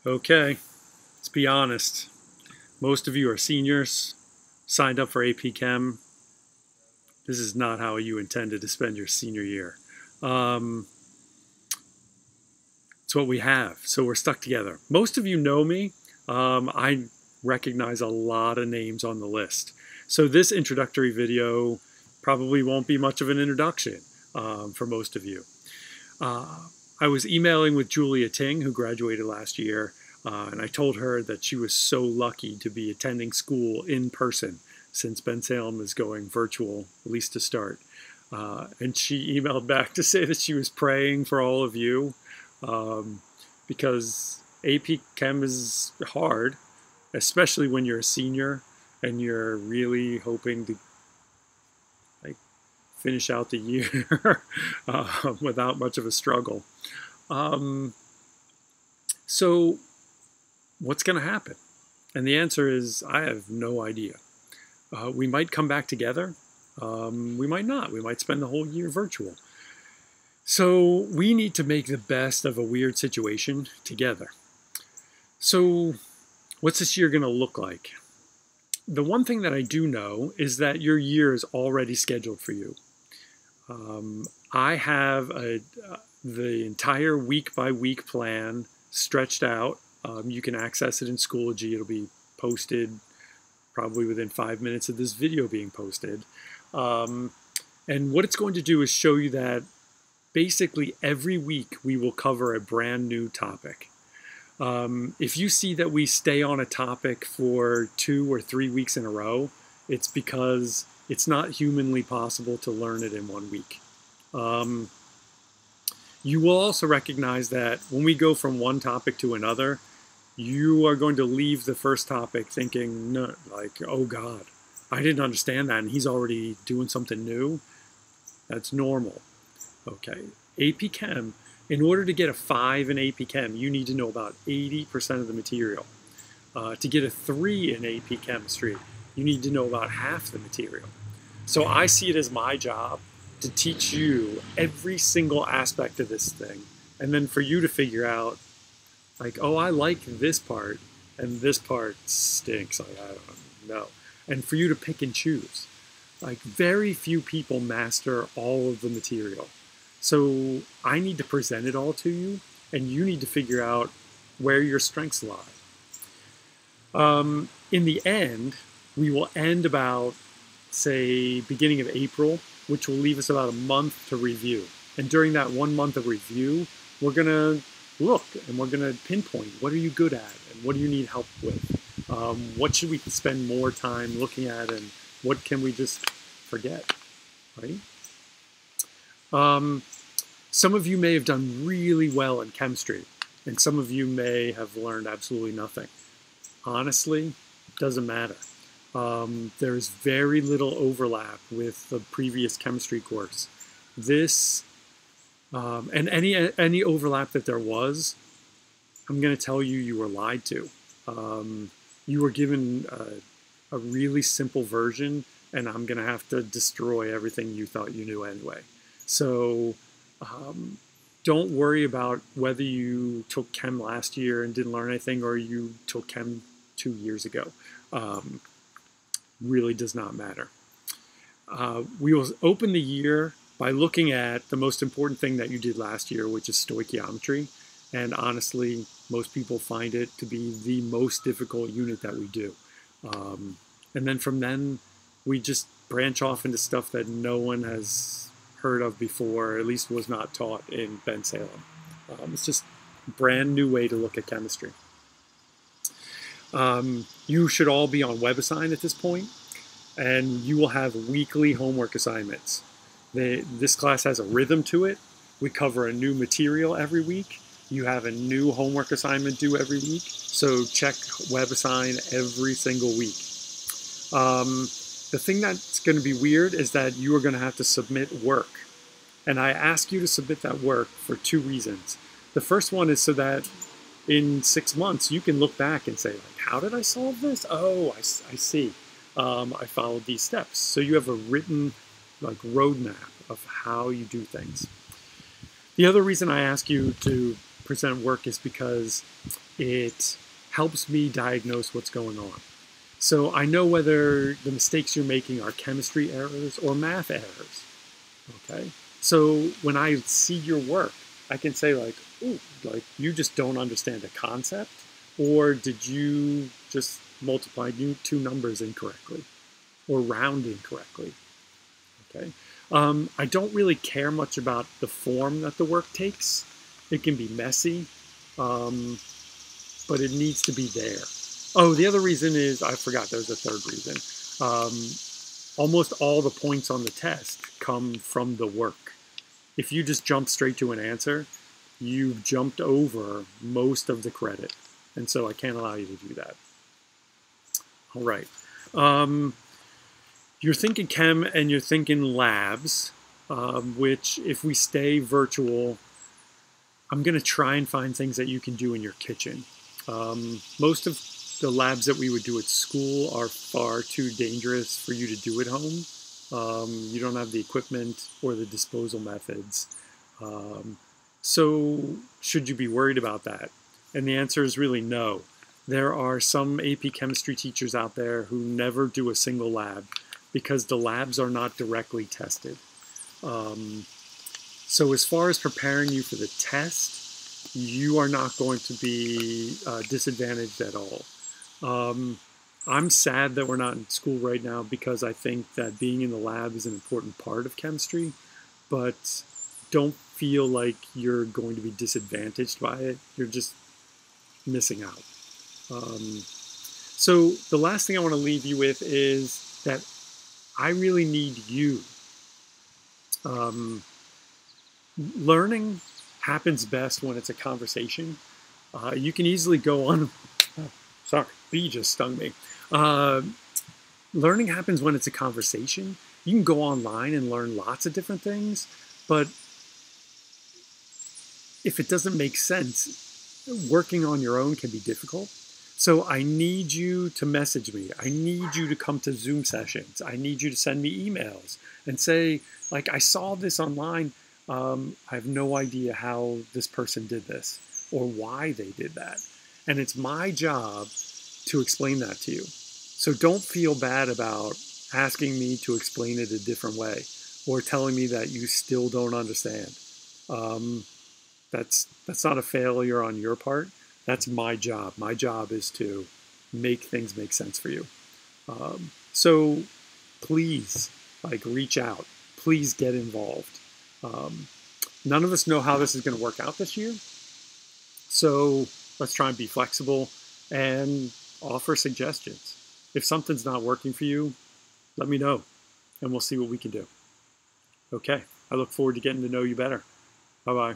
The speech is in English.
Okay, let's be honest. Most of you are seniors, signed up for AP Chem. This is not how you intended to spend your senior year. Um, it's what we have, so we're stuck together. Most of you know me. I recognize a lot of names on the list. So this introductory video probably won't be much of an introduction for most of you. I was emailing with Julia Ting, who graduated last year, and I told her that she was so lucky to be attending school in person since Bensalem is going virtual, at least to start. And she emailed back to say that she was praying for all of you because AP Chem is hard, especially when you're a senior and you're really hoping to finish out the year without much of a struggle. So what's going to happen? And the answer is, I have no idea. We might come back together. We might not. We might spend the whole year virtual. So we need to make the best of a weird situation together. So what's this year going to look like? The one thing that I do know is that your year is already scheduled for you. I have the entire week-by-week plan stretched out. You can access it in Schoology. It'll be posted probably within 5 minutes of this video being posted. And what it's going to do is show you that basically every week we will cover a brand new topic. If you see that we stay on a topic for 2 or 3 weeks in a row, it's because it's not humanly possible to learn it in 1 week. You will also recognize that when we go from one topic to another, you are going to leave the first topic thinking, no, like, oh God, I didn't understand that, and he's already doing something new. That's normal. Okay, AP Chem, in order to get a 5 in AP Chem, you need to know about 80% of the material. To get a 3 in AP Chemistry, you need to know about half the material. So I see it as my job to teach you every single aspect of this thing, and then for you to figure out, like, oh, I like this part, and this part stinks. Like, I don't know. And for you to pick and choose. Like, very few people master all of the material. So I need to present it all to you, and you need to figure out where your strengths lie. In the end, we will end about, say, beginning of April, which will leave us about a month to review. And during that 1 month of review, we're going to look and we're going to pinpoint what are you good at and what do you need help with. What should we spend more time looking at and what can we just forget, right? Some of you may have done really well in chemistry, and some of you may have learned absolutely nothing. Honestly, it doesn't matter. There's very little overlap with the previous chemistry course. This, and any overlap that there was, I'm going to tell you, you were lied to. You were given a really simple version, and I'm going to have to destroy everything you thought you knew anyway. So don't worry about whether you took chem last year and didn't learn anything or you took chem 2 years ago. Really does not matter. We will open the year by looking at the most important thing that you did last year, which is stoichiometry. And honestly, most people find it to be the most difficult unit that we do. And then from then, we just branch off into stuff that no one has heard of before, or at least was not taught in Bensalem. It's just a brand new way to look at chemistry. You should all be on WebAssign at this point, and you will have weekly homework assignments. This class has a rhythm to it. We cover a new material every week. You have a new homework assignment due every week, so check WebAssign every single week. The thing that's going to be weird is that you are going to have to submit work. And I ask you to submit that work for 2 reasons. The first one is so that in 6 months you can look back and say, like, how did I solve this? Oh, I see. I followed these steps. So you have a written roadmap of how you do things. The other reason I ask you to present work is because it helps me diagnose what's going on. So I know whether the mistakes you're making are chemistry errors or math errors. Okay? So when I see your work, I can say like, ooh, like you just don't understand a concept, or did you just multiply two numbers incorrectly or round incorrectly? Okay. I don't really care much about the form that the work takes. It can be messy, but it needs to be there. Oh, the other reason is, I forgot, there's a third reason. Almost all the points on the test come from the work. If you just jump straight to an answer, you've jumped over most of the credit. And so I can't allow you to do that. All right. You're thinking chem and you're thinking labs, which if we stay virtual, I'm going to try and find things that you can do in your kitchen. Most of the labs that we would do at school are far too dangerous for you to do at home. You don't have the equipment or the disposal methods. So should you be worried about that? And the answer is really no. There are some AP chemistry teachers out there who never do a single lab because the labs are not directly tested. So as far as preparing you for the test, you are not going to be disadvantaged at all. I'm sad that we're not in school right now because I think that being in the lab is an important part of chemistry, but don't feel like you're going to be disadvantaged by it. You're just missing out. So the last thing I want to leave you with is that I really need you. Learning happens best when it's a conversation. You can easily go on. Sorry, bee just stung me. Learning happens when it's a conversation. You can go online and learn lots of different things, but if it doesn't make sense, working on your own can be difficult. So I need you to message me. I need you to come to Zoom sessions. I need you to send me emails and say, like, I saw this online. I have no idea how this person did this or why they did that. And it's my job to explain that to you. So don't feel bad about asking me to explain it a different way or telling me that you still don't understand. That's not a failure on your part. That's my job. My job is to make things make sense for you. So please, like, reach out. Please get involved. None of us know how this is going to work out this year. So let's try and be flexible and offer suggestions. If something's not working for you, let me know and we'll see what we can do. Okay. I look forward to getting to know you better. Bye-bye.